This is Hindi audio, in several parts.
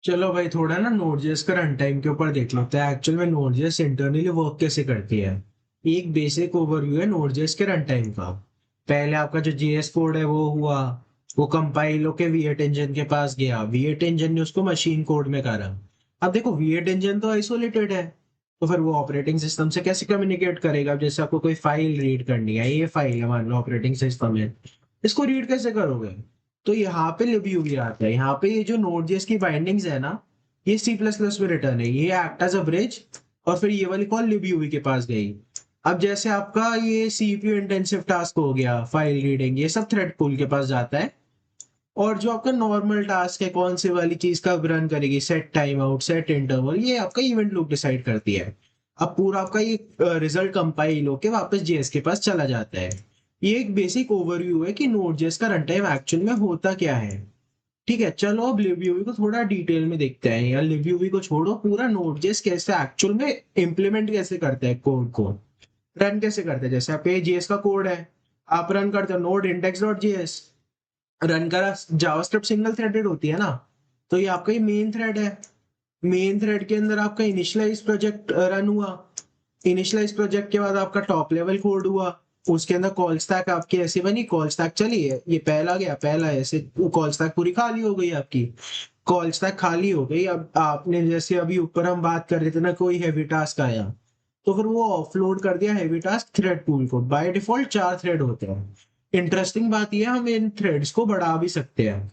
चलो भाई थोड़ा ना नोड.जेएस का रन टाइम के ऊपर देख लेते हैं एक्चुअल में नोड.जेएस इंटरनली वर्क कैसे करती है। एक बेसिक ओवरव्यू है नोड.जेएस के रन टाइम का। पहले आपका जो जेएस कोड है वो हुआ, वो कंपाइल होके वी8 इंजन के पास गया, वी8 इंजन ने उसको मशीन कोड में करा। अब देखो वी8 इंजन तो आइसोलेटेड है, तो फिर वो ऑपरेटिंग सिस्टम से कैसे कम्युनिकेट करेगा। अब जैसे आपको कोई फाइल रीड करनी है, ये फाइल है मान लो ऑपरेटिंग सिस्टम है, इसको रीड कैसे करोगे। तो यहाँ पे लिब्यूवी आता है। यहाँ पे ये जो नोड.जेएस की बाइंडिंग्स है ना, ये सी प्लस प्लस में रिटर्न है, ये एक्ट एज अ ब्रिज, और फिर ये वाली कॉल लिब्यूवी के पास गई। अब जैसे आपका ये सीपीयू इंटेंसिव टास्क हो गया, फाइल रीडिंग, ये सब थ्रेड पूल के पास जाता है। और जो आपका नॉर्मल टास्क है कौन सी वाली चीज का रन करेगी, set time out, set interval, ये आपका इवेंट लूप डिसाइड करती है। अब पूरा आपका ये रिजल्ट कंपाइल होके वापस जेएस के पास चला जाता है। ये एक बेसिक ओवरव्यू है कि नोड.जेएस का रन टाइम एक्चुअल में होता क्या है। ठीक है, चलो अब लिब्यूवी को थोड़ा डिटेल में देखते हैं, या लिब्यूवी को छोड़ो, पूरा नोड.जेएस कैसे एक्चुअल में इम्प्लीमेंट कैसे करते हैं, कोड को रन कैसे करते हैं। जैसे आपके जेएस का कोड है, आप रन करते हो node index dot JS, run करा, जावास्क्रिप्ट सिंगल थ्रेडेड होती है ना, तो ये आपका ये मेन थ्रेड है। मेन थ्रेड के अंदर आपका इनिशियलाइज प्रोजेक्ट रन हुआ। इनिशियलाइज प्रोजेक्ट के बाद आपका टॉप लेवल कोड हुआ। उसके अंदर कॉल स्टैक आपकी ऐसी बनी, कॉल स्टैक चली है, ये पहला गया, पहला ऐसे कॉल स्टैक पूरी खाली हो गई आपकी। कॉल स्टैक खाली हो गई। अब आपने जैसे अभी ऊपर हम बात कर रहे थे ना, कोई हैवी टास्क आया, तो फिर वो ऑफलोड कर दिया हैवी टास्क थ्रेड पूल को। बाय डिफॉल्ट 4 थ्रेड होते हैं। इंटरेस्टिंग बात यह है, हम इन थ्रेड्स को बढ़ा भी सकते हैं,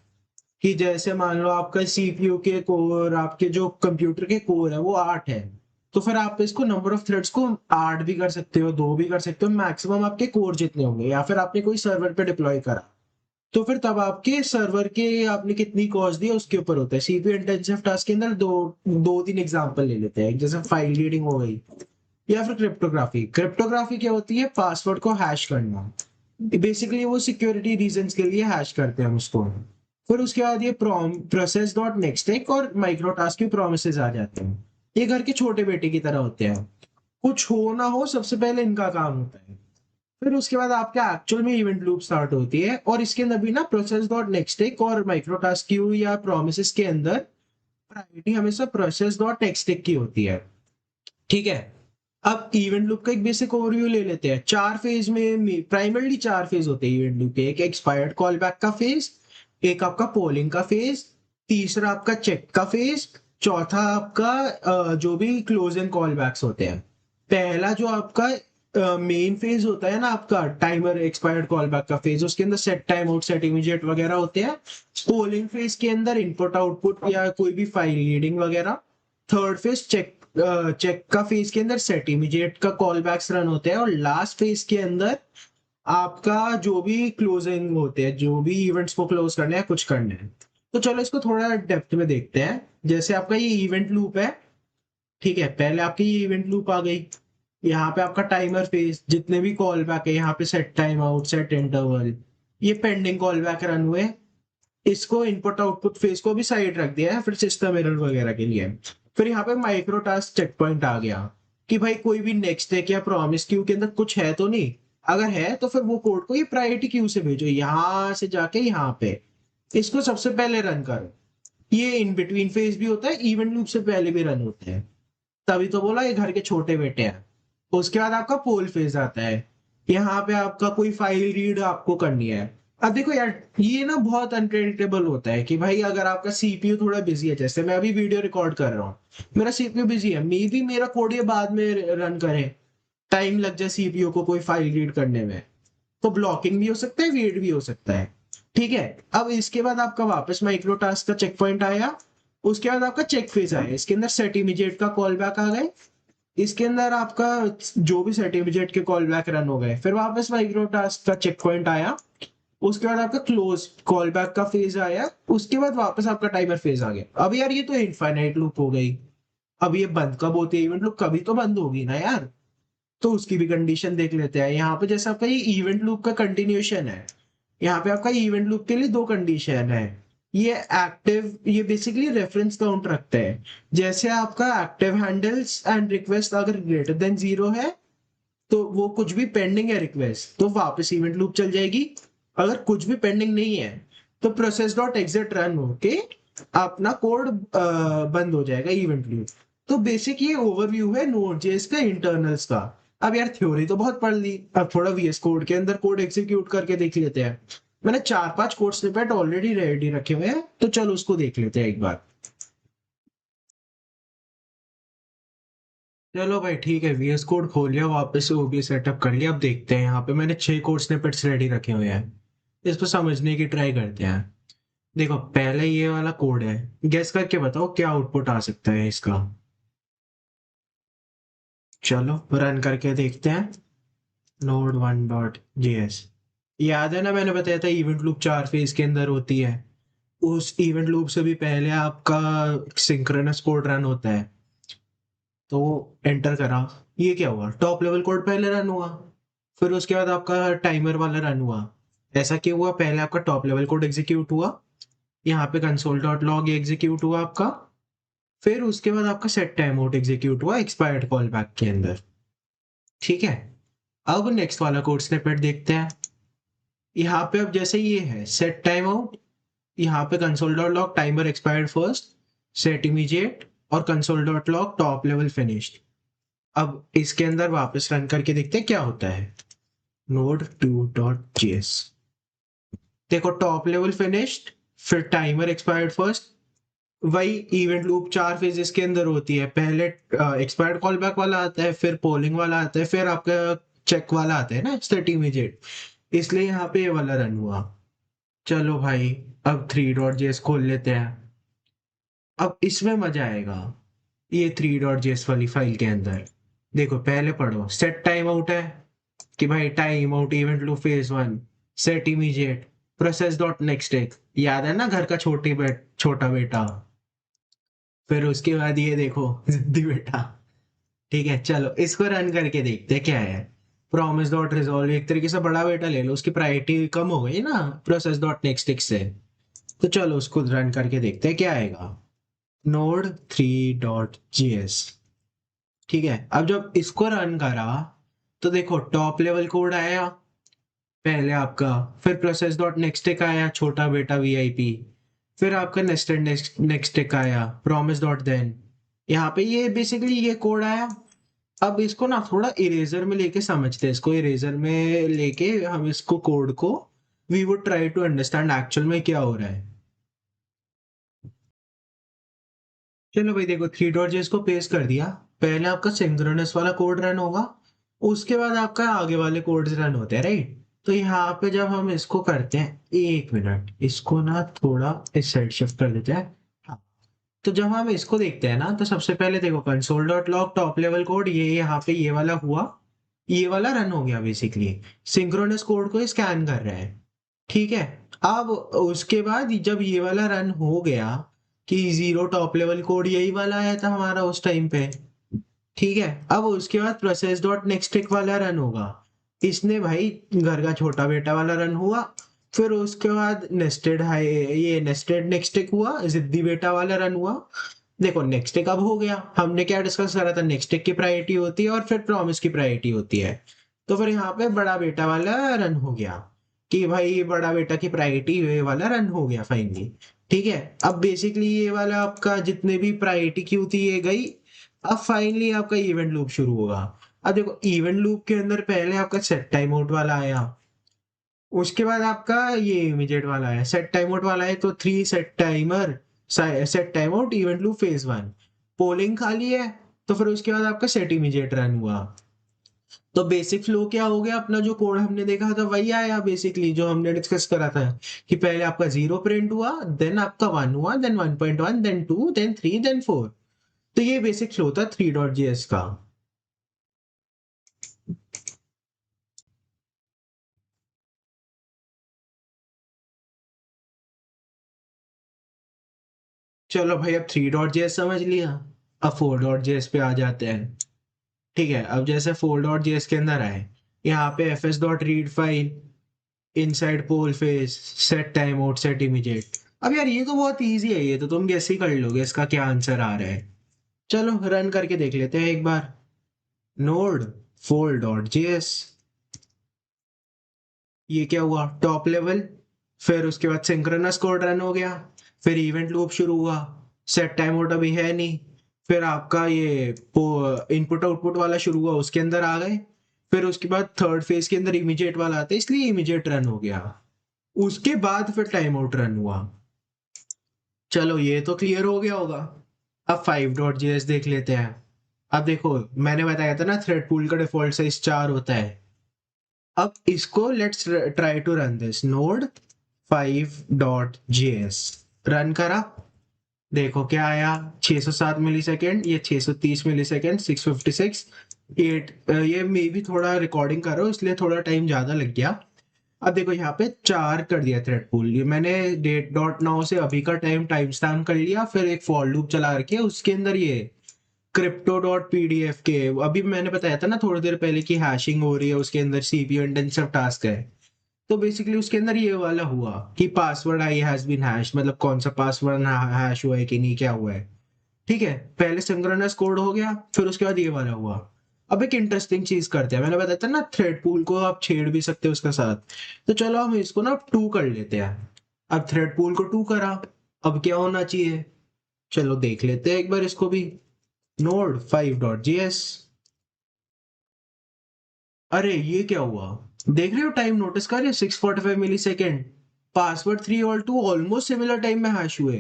कि जैसे मान लो आपका सीपीयू के कोर, आपके जो कंप्यूटर के कोर है वो 8 है, तो फिर आप इसको नंबर ऑफ थ्रेड्स को 8 भी कर सकते हो, 2 भी कर सकते हो, मैक्सिमम आपके कोर जितने होंगे। या फिर आपने कोई सर्वर पे डिप्लॉय करा, तो फिर तब आपके सर्वर के आपने कितनी कॉस्ट दी उसके ऊपर होता है। सीपीयू इंटेंसिव टास्क के अंदर दो दो तीन एग्जांपल ले लेते हैं, जैसे फाइल रीडिंग हो गई, या फिर क्रिप्टोग्राफी। क्रिप्टोग्राफी क्या होती है, पासवर्ड को हैश करना। बेसिकली वो सिक्योरिटी रीजंस के लिए हैश करते हैं हम उसको। फिर उसके बाद ये प्रोसेस डॉट नेक्स्ट एक और माइक्रो टास्क की प्रोमिसेस आ जाते हैं। ये घर के छोटे बेटे की तरह होते हैं, कुछ हो ना हो सबसे पहले इनका काम होता है। फिर उसके बाद आपका एक्चुअल में इवेंट लूप स्टार्ट होती है, और इसके अंदर भी ना प्रोसेस डॉट नेक्स्ट एक और माइक्रो टास्क क्यू या प्रोमिसेस के अंदर प्रायोरिटी हमेशा प्रोसेस डॉट नेक्स्ट एक की होती है। ठीक है, अब इवेंट लूप का एक बेसिक ओवरव्यू ले लेते हैं। 4 फेज में, प्राइमरली 4 फेज होते हैं इवेंट लूप के। एक एक्सपायर्ड कॉल बैक का फेज, एक आपका पोलिंग का फेज, तीसरा आपका चेक का फेज, चौथा आपका जो भी क्लोजिंग कॉल बैक्स होते हैं। पहला जो आपका मेन फेज होता है ना, आपका टाइमर एक्सपायर्ड कॉल बैक का फेज, उसके अंदर set time out, set immediate वगैरह होते हैं। पोलिंग फेज के अंदर इनपुट आउटपुट या कोई भी फाइल रीडिंग वगैरह। थर्ड फेज चेक, चेक का फेज के अंदर सेट इमीडिएट का कॉल बैक्स रन होते हैं। और लास्ट फेज के अंदर आपका जो भी क्लोजिंग होते हैं, जो भी इवेंट्स को क्लोज करने हैं, कुछ करने हैं। तो चलो इसको थोड़ा डेप्थ में देखते हैं। जैसे आपका ये इवेंट लूप है, ठीक है, पहले आपकी ये इवेंट लूप आ गई। यहाँ पे आपका टाइमर फेज, जितने भी कॉल बैक है, यहाँ पे set time out, set interval, ये पेंडिंग कॉल बैक रन हुए। इसको इनपुट आउटपुट फेज को भी साइड रख दिया है फिर सिस्टम एरर वगैरह के लिए। फिर यहाँ पे माइक्रो टास्क चेक पॉइंट आ गया, कि भाई कोई भी नेक्स्ट है क्या, प्रॉमिस क्यू के अंदर कुछ है तो नहीं। अगर है तो फिर वो कोड को ये प्रायोरिटी क्यू से भेजो, यहाँ से जाके यहाँ पे इसको सबसे पहले रन करो। ये इन बिटवीन फेज भी होता है, इवेंट लूप से पहले भी रन होते हैं। तभी तो बोला ये घर के छोटे बेटे हैं। उसके बाद आपका पोल फेज आता है। यहाँ पे आपका कोई फाइल रीड आपको करनी है। अब देखो यार, ये ना बहुत अनप्रेडिक्टेबल होता है, कि भाई अगर आपका सीपीयू थोड़ा बिजी है, जैसे मैं अभी वीडियो रिकॉर्ड कर रहा हूँ, मेरा सीपीयू बिजी है, मे भी मेरा कोड ये बाद में रन करे, टाइम लग जाए सीपीयू को कोई फाइल रीड करने में, तो ब्लॉकिंग भी हो सकता है, वेट भी हो सकता है। ठीक है, अब इसके बाद आपका वापस माइक्रो टास्क का चेक पॉइंट आया। उसके बाद आपका चेक फेज आया, इसके अंदर सेट इमीडिएट का कॉल बैक आ गए। इसके अंदर आपका जो भी सेट इमीडिएट के कॉल बैक रन हो गए, फिर वापस माइक्रो टास्क का चेक पॉइंट आया। उसके बाद आपका क्लोज कॉल बैक का फेज आया। उसके बाद वापस आपका टाइमर फेज आ गया। अब यार ये तो इनफाइनाइट लूप हो गई। अब ये बंद कब होती है इवेंट लूप, कभी तो बंद होगी ना यार। तो उसकी भी कंडीशन देख लेते हैं। यहाँ पे जैसे आपका ये इवेंट लूप का कंटिन्यूएशन है, यहाँ पे आपका इवेंट लूप के लिए दो कंडीशन है। ये एक्टिव, ये बेसिकली रेफरेंस काउंट रखते हैं। जैसे आपका एक्टिव हैंडल्स एंड रिक्वेस्ट अगर ग्रेटर देन 0 है, तो वो कुछ भी पेंडिंग है रिक्वेस्ट, तो वापस इवेंट लूप चल जाएगी। अगर कुछ भी पेंडिंग नहीं है, तो प्रोसेस डॉट एग्जिट रन होके अपना कोड बंद हो जाएगा इवेंट लूप। तो बेसिक ये ओवरव्यू है नोड जेएस का इंटरनल्स का। अब यार थ्योरी तो बहुत पढ़ ली, अब थोड़ा वीएस कोड के अंदर कोड एग्जीक्यूट करके देख लेते हैं। मैंने 4-5 कोड स्निपेट ऑलरेडी रेडी रखे हुए हैं, तो चलो उसको देख लेते हैं एक बार। चलो भाई ठीक है, वीएस कोड खोल लिया, वापस से ओबीएस सेटअप कर लिया। अब देखते हैं, यहाँ पे मैंने 6 कोड स्निपेट्स रेडी रखे हुए हैं, इसको समझने की ट्राई करते हैं। देखो पहले ये वाला कोड है, गेस करके बताओ क्या आउटपुट आ सकता है इसका। चलो रन करके देखते हैं। नोड वन डॉट जेएस, याद है ना मैंने बताया था इवेंट लूप 4 फेज के अंदर होती है। उस इवेंट लूप से भी पहले आपका सिंक्रोनस कोड रन होता है। तो एंटर करा, ये क्या हुआ, टॉप लेवल कोड पहले रन हुआ, फिर उसके बाद आपका टाइमर वाला रन हुआ। ऐसा क्यों हुआ, पहले आपका टॉप लेवल कोड एग्जीक्यूट हुआ, यहाँ पे कंसोल डॉट लॉग एग्जीक्यूट हुआ आपका, फिर उसके बाद आपका सेट टाइम आउट एग्जीक्यूट हुआ एक्सपायर्ड कॉल बैक के अंदर। ठीक है, अब नेक्स्ट वाला कोड स्निपेट देखते हैं। यहाँ पे अब जैसे ये है सेट टाइम आउट, यहाँ पे console dot log timer expired first, set immediate, और console dot log top level finished. अब इसके अंदर वापस रन करके देखते हैं क्या होता है। नोड टू डॉट जेएस, देखो टॉप लेवल फिनिश्ड, फिर टाइमर एक्सपायर्ड फर्स्ट। वही इवेंट लूप 4 फेजेस के अंदर होती है, पहले एक्सपायर्ड कॉल बैक वाला आता है, फिर पोलिंग वाला आता है, फिर आपका चेक वाला आता है ना, सेट इमीडिएट। इसलिए यहाँ पे ये वाला रन हुआ। चलो भाई, अब 3.js खोल लेते हैं। अब इसमें मजा आएगा, ये 3.js वाली फाइल के अंदर। देखो पहले पढ़ो, सेट टाइम आउट है कि भाई time out event loop phase one, set immediate, process dot next एक, याद है ना घर का छोटा बेटा। फिर उसके बाद ये देखो जिद्दी बेटा। ठीक है, चलो इसको रन करके देखते हैं क्या है। प्रॉमिस डॉट रिजॉल्व, एक तरीके से बड़ा बेटा ले लो, उसकी प्रायोरिटी कम हो गई ना प्रोसेस डॉट नेक्स्ट एक से। तो चलो उसको रन करके देखते हैं क्या आएगा। Node 3.js। ठीक है, अब जब इसको रन करा तो देखो टॉप लेवल कोड आया पहले आपका, फिर प्रोसेस डॉट नेक्स्ट टिक आया छोटा बेटा वीआईपी, फिर आपका नेस्टेड नेक्स्ट टिक आया प्रॉमिस डॉट देन। यहाँ पे ये बेसिकली ये कोड आया। अब इसको ना थोड़ा इरेजर में लेके समझते हैं, इसको इरेजर में लेके हम इसको कोड को we would try to understand actual में क्या हो रहा है। चलो भाई देखो 3.js को पेस्ट कर दिया। पहले आपका सिंक्रोनस वाला कोड रन होगा, उसके बाद आपका आगे वाले कोड्स रन होते हैं, राइट। तो यहाँ पे जब हम इसको करते हैं, एक मिनट इसको ना थोड़ा इस साइड शिफ्ट कर देते हैं। हाँ, तो जब हम इसको देखते हैं ना, तो सबसे पहले देखो console dot log top level code, ये यहाँ पे ये वाला हुआ, ये वाला रन हो गया बेसिकली, सिंक्रोनस कोड को स्कैन कर रहा है। ठीक है, अब उसके बाद जब ये वाला रन हो गया कि जीरो टॉप लेवल कोड यही वाला आया था हमारा उस टाइम पे। ठीक है, अब उसके बाद प्रोसेस डॉट नेक्स्ट टिक वाला रन होगा, इसने भाई घर का छोटा बेटा वाला रन हुआ। फिर उसके बाद नेस्टेड हाई, ये नेस्टेड नेक्स्ट टिक हुआ, जिद्दी बेटा वाला रन हुआ। देखो नेक्स्ट टिक अब हो गया, हमने क्या डिस्कस करा था, नेक्स्ट टिक की प्रायोरिटी होती है और फिर प्रॉमिस की प्रायोरिटी होती है। तो फिर यहाँ पे बड़ा बेटा वाला रन हो गया कि भाई बड़ा बेटा की प्रायोरिटी ये वाला रन हो गया फाइनली। ठीक है, अब बेसिकली ये वाला आपका जितने भी प्रायोरिटी क्यू थी ये गई। अब फाइनली आपका इवेंट लूप शुरू होगा। अब देखो इवेंट लूप के अंदर पहले आपका सेट टाइम आउट वाला आया, उसके बाद आपका ये इमीडिएट वाला आया, सेट टाइम आउट वाला है तो 3 set timer, set time out event loop phase one, polling खाली है, तो फिर उसके बाद आपका सेट इमीडिएट रन हुआ। तो बेसिक फ्लो क्या हो गया, अपना जो कोड हमने देखा था वही आया बेसिकली, जो हमने डिस्कस करा था कि पहले आपका जीरो प्रिंट हुआ, देन आपका वन हुआ, then 1.1, then two, then three, then four. तो ये बेसिक फ्लो था 3.js का। चलो भाई अब 3.js समझ लिया, अब 4.js पे आ जाते हैं। ठीक है, अब जैसे 4.js के अंदर आए, यहाँ पे fs dot read file, inside poll phase, set time out, set immediate. अब यार ये तो बहुत इजी है, ये तो तुम गेस ही कर लोगे इसका क्या आंसर आ रहा है। चलो रन करके देख लेते हैं एक बार। नोड 4.js, ये क्या हुआ, टॉप लेवल, फिर उसके बाद सिंक्रोनस कोड रन हो गया, फिर इवेंट लूप शुरू हुआ, सेट टाइम आउट अभी है नहीं, फिर आपका ये इनपुट आउटपुट वाला शुरू हुआ, उसके अंदर आ गए, फिर उसके बाद थर्ड फेज के अंदर इमीडिएट वाला आता है, इसलिए इमीडिएट रन हो गया, उसके बाद फिर टाइम आउट रन हुआ। चलो ये तो क्लियर हो गया होगा। अब 5.js देख लेते हैं। अब देखो, मैंने बताया था ना थ्रेड पूल का डिफॉल्ट साइज 4 होता है। अब इसको let's try to run this node 5.js, run करा, देखो क्या आया, 607 मिलीसेकंड, ये 630 मिलीसेकंड, 656, 8, ये मे भी थोड़ा रिकॉर्डिंग कर रहा हूँ इसलिए थोड़ा टाइम ज्यादा लग गया। अब देखो यहाँ पे 4 कर दिया थ्रेड पूल, ये मैंने डेट डॉट नाउ से अभी का टाइम स्टैम्प कर लिया, फिर एक फॉर लूप चला रखी है उसके अंदर ये क्रिप्टो डॉट पीडीएफ के, अभी मैंने बताया था ना थोड़ी देर पहले की हैशिंग हो रही है उसके अंदर, सीपीयू इंटेंसिव टास्क है। तो बेसिकली उसके अंदर ये वाला हुआ कि password I has been hash, मतलब कौन सा पासवर्ड हैश हुआ है कि नहीं, क्या हुआ है। ठीक है, पहले सिंक्रोनस कोड हो गया, फिर उसके बाद ये वाला हुआ। अब एक इंटरेस्टिंग चीज करते हैं, मैंने बताया था ना थ्रेड पूल को आप छेड़ भी सकते हो उसके साथ, तो चलो हम इसको ना 2 कर लेते हैं। अब थ्रेड पूल को 2 करा, अब क्या होना चाहिए, चलो देख लेते हैं एक बार इसको भी। नोड 5.js, अरे ये क्या हुआ, देख रहे हो टाइम नोटिस कर रहे हो, 645 मिली सेकेंड, पासवर्ड 3 और 2 ऑलमोस्ट सिमिलर टाइम में हैश हुए,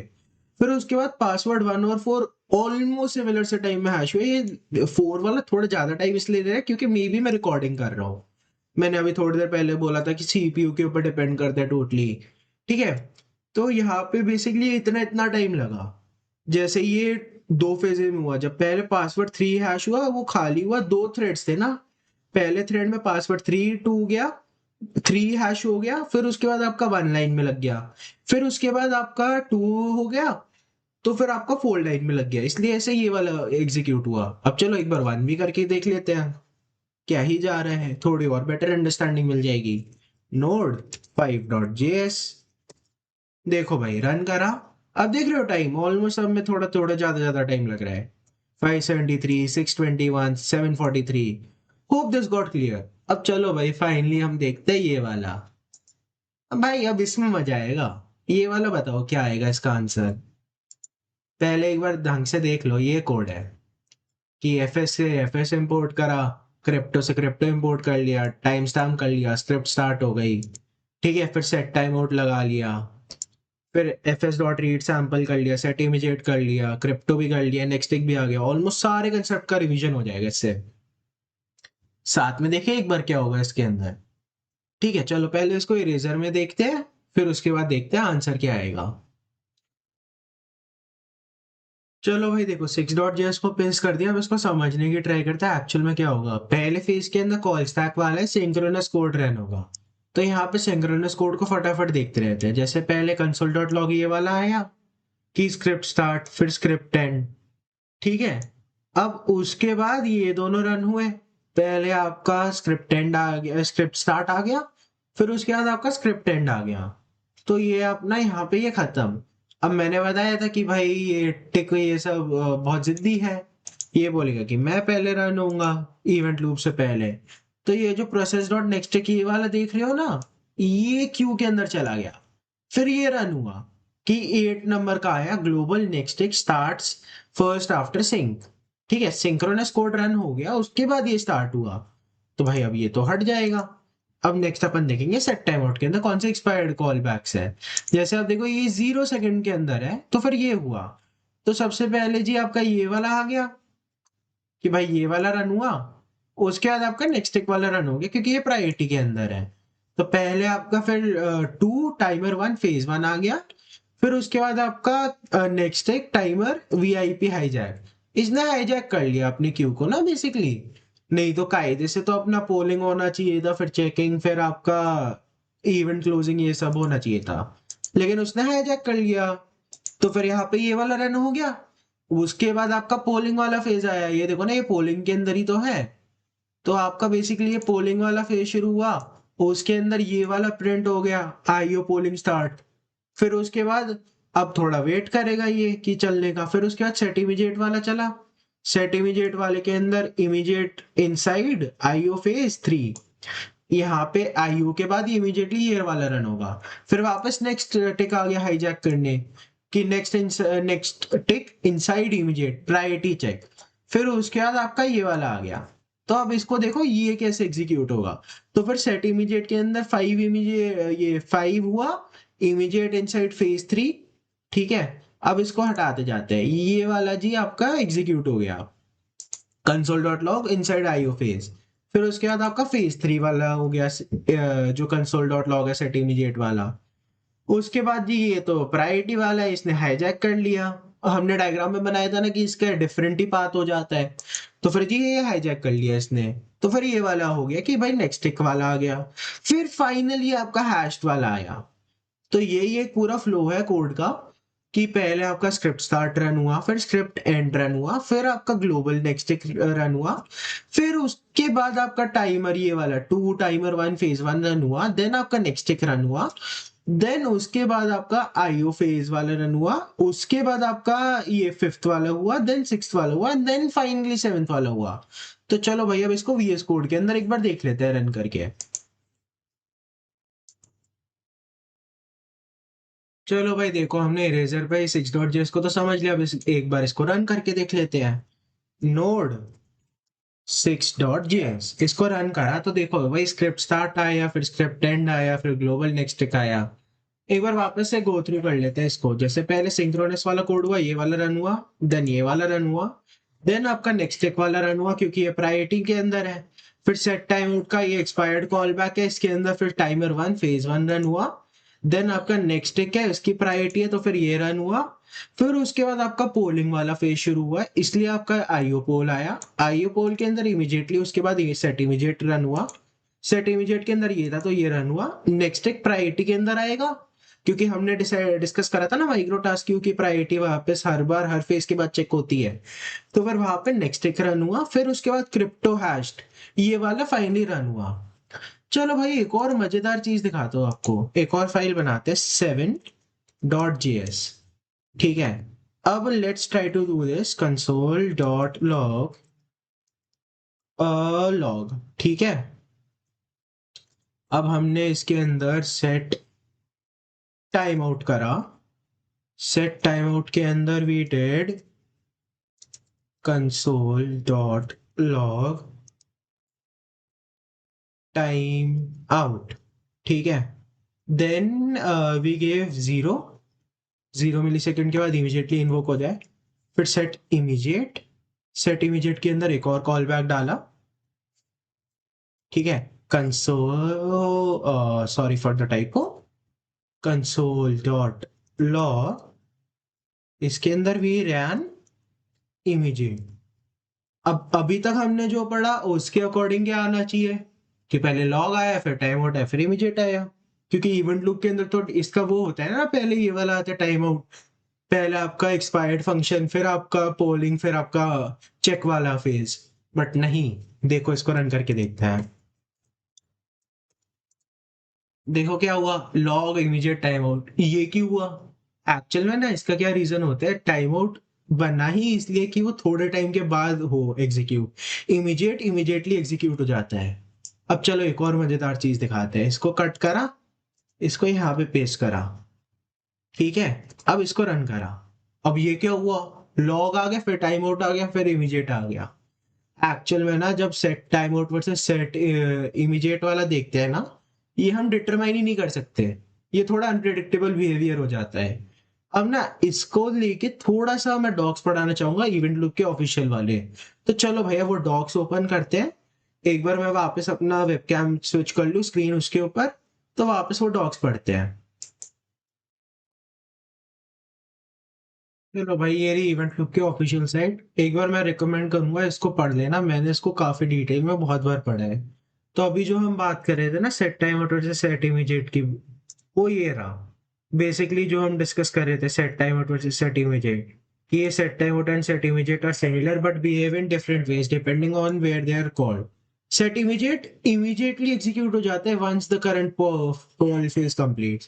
फिर उसके बाद पासवर्ड 1 और 4 ऑलमोस्ट सिमिलर से टाइम में हैश हुए। ये 4 वाला थोड़ा ज्यादा टाइम इसलिए ले रहा है क्योंकि मे बी मैं रिकॉर्डिंग कर रहा हूँ, मैंने अभी थोड़ी देर पहले बोला था कि सीपीयू के ऊपर डिपेंड करता है टोटली। ठीक है, तो यहाँ पे बेसिकली इतना इतना टाइम लगा, जैसे ये 2 फेजेज में हुआ, जब पहले पासवर्ड 3 हैश हुआ वो खाली हुआ, 2 थ्रेड्स थे ना, पहले थ्रेड में पासवर्ड 3 टू गया, 3 हैश हो गया, फिर उसके बाद आपका 1 लाइन में लग गया, फिर उसके बाद आपका 2 हो गया, तो फिर आपका 4 लाइन में लग गया, इसलिए ऐसे ये वाला एग्जीक्यूट हुआ। अब चलो एक बार 1 भी करके देख लेते हैं, क्या ही जा रहा है, थोड़ी और बेटर अंडरस्टैंडिंग मिल जाएगी। नोड 5.js, देखो भाई रन करा, अब देख रहे हो टाइम ऑलमोस्ट, अब में थोड़ा थोड़ा ज्यादा ज्यादा टाइम लग रहा है, 573, 621, 743। Hope this got clear. अब चलो भाई फाइनली हम देखते हैं ये वाला। अब भाई अब इसमें मजा आएगा, ये वाला बताओ क्या आएगा इसका आंसर। पहले एक बार ढंग से देख लो, ये कोड है कि एफएस से एफएस इंपोर्ट करा, क्रिप्टो से क्रिप्टो इंपोर्ट कर लिया, टाइम स्टैम्प कर लिया, स्क्रिप्ट स्टार्ट हो गई। ठीक है, फिर सेट टाइम आउट लगा लिया, फिर F S dot read sample कर लिया, सेट इमिजिएट कर लिया, क्रिप्टो भी कर लिया, नेक्स्ट टिक भी आ गया, ऑलमोस्ट सारे कंसेप्ट का रिवीजन हो जाएगा इससे। साथ में देखिए एक बार क्या होगा इसके अंदर। ठीक है, चलो पहले इसको इरेजर में देखते हैं, फिर उसके बाद देखते हैं आंसर क्या आएगा। चलो भाई देखो 6.js को पेस्ट कर दिया, अब इसको समझने की ट्राई करते हैं एक्चुअल में क्या होगा। पहले फेज के अंदर कॉल स्टैक वाला है, सिंक्रोनस कोड रन होगा, तो यहाँ पे सिंक्रोनस कोड को फटाफट देखते रहते हैं। जैसे पहले कंसोल डॉट लॉग ये वाला आया कि स्क्रिप्ट स्टार्ट, फिर स्क्रिप्ट एंड। ठीक है, अब उसके बाद ये दोनों रन हुए, पहले आपका स्क्रिप्ट एंड आ गया, स्क्रिप्ट स्टार्ट आ गया, फिर उसके बाद आपका स्क्रिप्ट एंड आ गया, तो ये अपना यहाँ पे ये खत्म। अब मैंने बताया था कि भाई ये टिक ये सब बहुत जिद्दी है, ये बोलेगा कि मैं पहले रन होऊंगा इवेंट लूप से पहले, तो ये जो प्रोसेस डॉट नेक्स्ट टिक ये वाला देख रहे हो ना, ये क्यू के अंदर चला गया, फिर ये रन हुआ कि 8 नंबर का आया, global next tick starts first after sync. ठीक है, सिंक्रोनस कोड रन हो गया, उसके बाद ये स्टार्ट हुआ, तो भाई अब ये तो हट जाएगा। अब नेक्स्ट अपन देखेंगे सेट टाइम आउट के अंदर कौन से एक्सपायर्ड कॉल बैक्स है। जैसे आप देखो ये 0 सेकंड के अंदर है, तो फिर ये हुआ, तो सबसे पहले जी आपका ये वाला आ गया कि भाई ये वाला रन हुआ, उसके बाद आपका नेक्स्ट टिक वाला रन हो गया क्योंकि ये प्रायोरिटी के अंदर है। तो पहले आपका फिर 2 टाइमर 1 फेज 1 आ गया, फिर उसके बाद आपका नेक्स्ट एक टाइमर वीआईपी हाईजैक, इसने हाईजैक कर लिया अपनी क्यू को ना बेसिकली। नहीं तो कायदे से तो अपना पोलिंग होना चाहिए था, फिर चेकिंग, फिर आपका इवेंट क्लोजिंग, ये सब होना चाहिए था, लेकिन उसने हाईजैक कर लिया, तो फिर यहाँ पे ये वाला रन हो गया। उसके बाद आपका पोलिंग वाला फेज आया, ये देखो ना ये पोलिंग के अंदर ही तो है, तो आपका बेसिकली ये पोलिंग वाला फेज शुरू हुआ, उसके अंदर ये वाला प्रिंट हो गया आईओ पोलिंग स्टार्ट, फिर उसके बाद अब थोड़ा वेट करेगा ये कि चलने का, फिर उसके बाद सेट इमीडिएट वाला चला, सेट इमीडिएट वाले के अंदर इमीडिएट इनसाइड आईओ फेज 3, यहाँ पे आईओ के बाद इमीडिएटली ये वाला रन होगा, फिर वापस नेक्स्ट टिक आ गया हाईजैक करने, कि next tick inside immediate priority check, फिर उसके बाद आपका ये वाला आ गया। तो अब इसको देखो ये कैसे एग्जीक्यूट होगा। तो फिर सेट इमीडिएट के अंदर 5 इमीडिएट, ये 5 हुआ इमीडिएट इनसाइड फेज 3। ठीक है, अब इसको हटाते जाते हैं, ये वाला जी आपका एग्जीक्यूट हो गया console dot log inside IO phase. फिर उसके बाद आपका फेज 3 वाला हो गया जो कंसोल डॉट लॉग है सेट इमीडिएट वाला। उसके बाद जी ये तो प्रायोरिटी वाला है, इसने हाईजैक कर लिया। हमने डायग्राम में बनाया था ना कि इसका डिफरेंट ही पाथ हो जाता है, तो फिर जी ये हाईजैक कर लिया इसने। तो फिर ये वाला हो गया कि भाई नेक्स्ट टिक वाला आ गया। फिर फाइनली आपका हैश्ड वाला आया। तो यही एक पूरा फ्लो है कोड का कि पहले आपका स्क्रिप्ट स्टार्ट रन हुआ, फिर स्क्रिप्ट एंड रन हुआ, फिर आपका ग्लोबल नेक्स्ट रन हुआ, फिर उसके बाद आपका टाइमर ये वाला two timer one phase one run हुआ, देन आपका नेक्स्ट रन हुआ, देन उसके बाद आपका आईओ फेज वाला रन हुआ, उसके बाद आपका ये फिफ्थ वाला हुआ, देन सिक्स्थ वाला हुआ, देन फाइनली सेवेंथ वाला हुआ। तो चलो भाई अब इसको वीएस कोड के अंदर एक बार देख लेते हैं रन करके। चलो भाई देखो, हमने इरेजर पे 6.js को तो समझ लिया, अब एक बार इसको रन करके देख लेते हैं। नोड 6.js इसको रन करा तो देखो भाई स्क्रिप्ट स्टार्ट आया, फिर स्क्रिप्ट एंड आया, फिर ग्लोबल नेक्स्ट आया। एक बार वापस से गो थ्रू कर लेते हैं इसको। जैसे पहले सिंक्रोनस वाला कोड हुआ, ये वाला रन हुआ, देन ये वाला रन हुआ, देन आपका नेक्स्ट टिक वाला रन हुआ क्योंकि ये प्रायोरिटी के अंदर है। फिर सेट टाइम आउट का ये एक्सपायर्ड कॉल बैक है, इसके अंदर फिर timer one phase one run हुआ। देन आपका नेक्स्ट टिक है, इसकी प्रायोरिटी है तो फिर ये रन हुआ। फिर उसके बाद आपका पोलिंग वाला फेज शुरू हुआ, इसलिए आपका आईओ पोल आया। आईओ पोल के अंदर इमीडिएटली उसके बाद ये सेट इमीडिएट रन हुआ। सेट इमीडिएट के अंदर ये था तो ये रन हुआ। नेक्स्ट टिक प्रायोरिटी के अंदर आएगा क्योंकि हमने डिस्कस करा था ना माइक्रो टास्क क्यू की प्रायोरिटी वापस हर बार हर फेज के बाद चेक होती है। तो फिर वहां पे नेक्स्ट एक रन हुआ, फिर उसके बाद क्रिप्टो हैश्ड ये वाला फाइनली रन हुआ। चलो भाई एक और मजेदार चीज दिखाता हूँ आपको। एक और फाइल बनाते हैं 7.js। ठीक है, अब let's try to do this console dot log log. ठीक है, अब हमने इसके अंदर सेट टाइम आउट करा। सेट टाइम आउट के अंदर we did console dot log time out. ठीक है, then we gave 0 millisecond के बाद इमीडिएटली इन्वोक हो जाए। फिर सेट इमीडिएट के अंदर एक और कॉल बैक डाला। ठीक है, console sorry for the typo, console dot log इसके अंदर भी रैन इमीडिएट। अब अभी तक हमने जो पढ़ा उसके अकॉर्डिंग क्या आना चाहिए कि पहले लॉग आया, फिर टाइम आउट आया, फिर इमीडिएट आया। क्योंकि इवेंट लूप के अंदर तो इसका वो होता है ना, पहले ये वाला आता है टाइम आउट, पहले आपका एक्सपायर्ड फंक्शन, फिर आपका पोलिंग, फिर आपका चेक वाला फेज। बट नहीं, देखो इसको रन करके देखते हैं। देखो क्या हुआ, लॉग इमीडिएट टाइम आउट। ये क्यों हुआ? एक्चुअल में ना इसका क्या रीजन होता है, टाइम आउट बना ही इसलिए कि वो थोड़े टाइम के बाद हो एग्जीक्यूट, इमीडिएटली एग्जीक्यूट हो जाता है। अब चलो एक और मजेदार चीज दिखाते हैं। इसको कट करा, इसको यहाँ पे पेस्ट करा। ठीक है, अब इसको रन करा। अब ये क्या हुआ, लॉग आ गया, फिर टाइम आउट आ गया, फिर इमीडिएट आ गया। एक्चुअल में ना जब set time out versus set immediate वाला देखते हैं ना, ये हम डिटरमाइन ही नहीं कर सकते। ये थोड़ा अनप्रिडिक्टेबल बिहेवियर हो जाता है। अब ना इसको लेके थोड़ा सा मैं डॉक्स पढ़ाना चाहूंगा इवेंट लूप के ऑफिशियल वाले। तो चलो भैया वो डॉक्स ओपन करते हैं। एक बार मैं वापस अपना वेबकैम स्विच कर लूँ स्क्रीन उसके ऊपर, तो वापस वो डॉक्स पढ़ते हैं। चलो भाई ये रही इवेंट लूप की ऑफिशियल साइट। एक बार मैं रिकमेंड करूंगा इसको पढ़ लेना, मैंने इसको काफी डिटेल में बहुत बार पढ़ा है। तो अभी जो हम बात कर रहे थे ना सेट टाइम आउट से सेट इमीडिएट की, वो ये रहा। बेसिकली जो हम डिस्कस कर रहे थे set time out versus set immediate, कि ये set time out and set immediate are similar but behave in different ways depending on where they are called. Set immediate immediately execute हो जाता है once the current poll phase complete.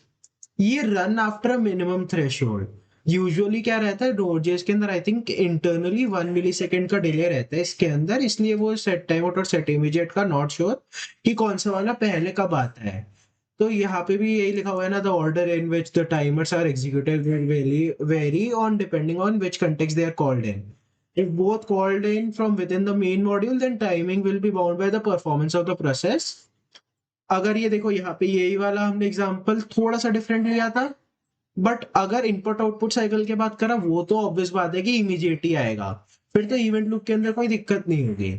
ये run after a minimum threshold. Usually क्या रहता है नोड.जेएस के अंदर, I think internally 1 millisecond का डिले रहता है इसके अंदर, इसलिए वो सेट टाइम आउट और सेट इमीडिएट का नॉट श्योर कि कौन सा वाला पहले कब आता है। तो यहाँ पे भी यही लिखा हुआ है ना, the order in which the timers are executed will vary on depending on which context they are called in. If both called in from within the main module, then timing will be bound by the performance of the process. अगर ये देखो यहाँ पे यही वाला हमने एग्जांपल थोड़ा सा डिफरेंट लिया था, बट अगर इनपुट आउटपुट साइकिल की बात करा, वो तो ऑब्वियस बात है कि इमीडिएट ही आएगा, फिर तो इवेंट लूप के अंदर कोई दिक्कत नहीं होगी।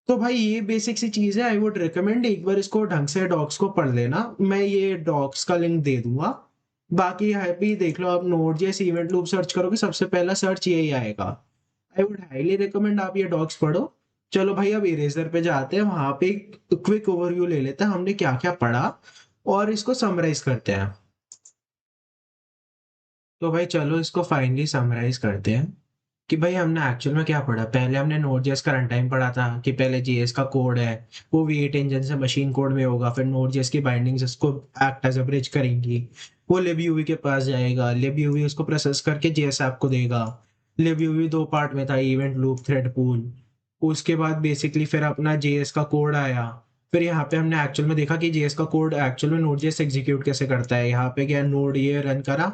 तो भाई ये बेसिक सी चीज है, आई वुड रिकमेंड एक बार इसको ढंग से डॉक्स को पढ़ लेना, मैं ये डॉक्स का लिंक दे दूंगा। बाकी यहाँ पे देख लो, आप node JS event loop search करोगे, सबसे पहला सर्च यही आएगा। आई वुड हाईली रिकमेंड आप ये डॉक्स पढ़ो। चलो भाई, अब इरेजर पे जाते हैं, वहां पे क्विक ओवरव्यू ले लेते हैं हमने क्या क्या पढ़ा, और इसको समराइज करते हैं। तो भाई चलो इसको फाइनली समराइज करते हैं कि भाई हमने एक्चुअल में क्या पढ़ा। पहले हमने नोड जेएस का रन टाइम पढ़ा था कि पहले जेएस का कोड है वो V8 इंजन से मशीन कोड में होगा, फिर नोड जेएस की बाइंडिंग्स उसको एक्ट एज अ ब्रिज करेंगी, वो libUV के पास जाएगा, libUV उसको प्रोसेस करके जेएस ऐप को देगा। libUV दो पार्ट में था, इवेंट लूप, थ्रेड पूल। उसके बाद बेसिकली फिर अपना जेएस का कोड आया। फिर यहाँ पे हमने एक्चुअल में देखा कि जेएस का कोड एक्चुअल में नोड जेएस एग्जीक्यूट कैसे करता है। यहाँ पे क्या, नोड ये रन करा,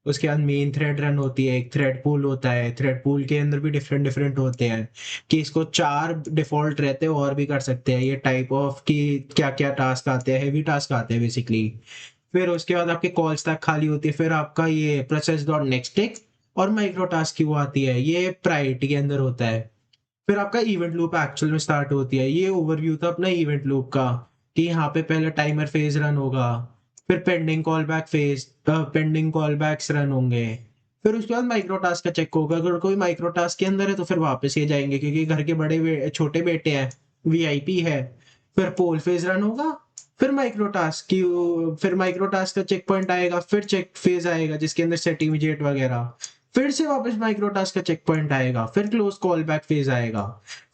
उसके बाद मेन थ्रेड रन होती है, एक थ्रेड पूल होता है, थ्रेड पूल के अंदर भी डिफरेंट डिफरेंट होते हैं कि इसको 4 डिफॉल्ट रहते हैं, और भी कर सकते हैं ये टाइप ऑफ कि क्या क्या टास्क आते हैं, हेवी टास्क आते हैं बेसिकली। फिर उसके बाद आपके कॉल स्टैक खाली होती है, फिर आपका ये प्रोसेस डॉट नेक्स्ट टिक और माइक्रो टास्क की वो आती है, ये प्रायोरिटी के अंदर होता है। फिर आपका इवेंट लूप एक्चुअल में स्टार्ट होती है। ये ओवरव्यू था अपना इवेंट लूप का कि यहाँ पे पहले टाइमर फेज रन होगा, फिर pending callback phase, pending callbacks run होंगे, फिर उसके बाद माइक्रो टास्क का चेक होगा, अगर कोई माइक्रो टास्क के अंदर है तो फिर वापस ये जाएंगे क्योंकि घर के छोटे बेटे हैं, वीआईपी है। फिर पोल फेज रन होगा, फिर माइक्रो टास्क का चेक पॉइंट आएगा, फिर चेक फेज आएगा जिसके अंदर सेट इमीडिएट वगैरह, फिर से वापस माइक्रो टास्क का चेक पॉइंट आएगा, फिर क्लोज कॉल बैक फेज आएगा,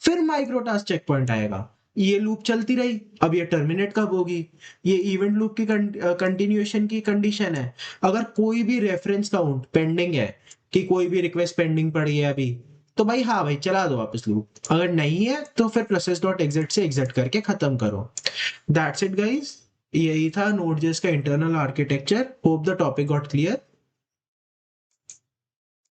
फिर माइक्रो टास्क चेक पॉइंट आएगा। ये लूप चलती रही। अब ये टर्मिनेट कब होगी? ये इवेंट लूप की कंटिन्यूएशन की कंडीशन है। अगर कोई भी रेफरेंस काउंट पेंडिंग है कि कोई भी रिक्वेस्ट पेंडिंग पड़ी है अभी, तो भाई हाँ भाई चला दो वापस लूप, अगर नहीं है तो फिर प्रोसेस डॉट एग्जिट से एग्जिट करके खत्म करो। दैट्स इट गाइस, यही था नोड.js का internal architecture. Hope the topic got clear.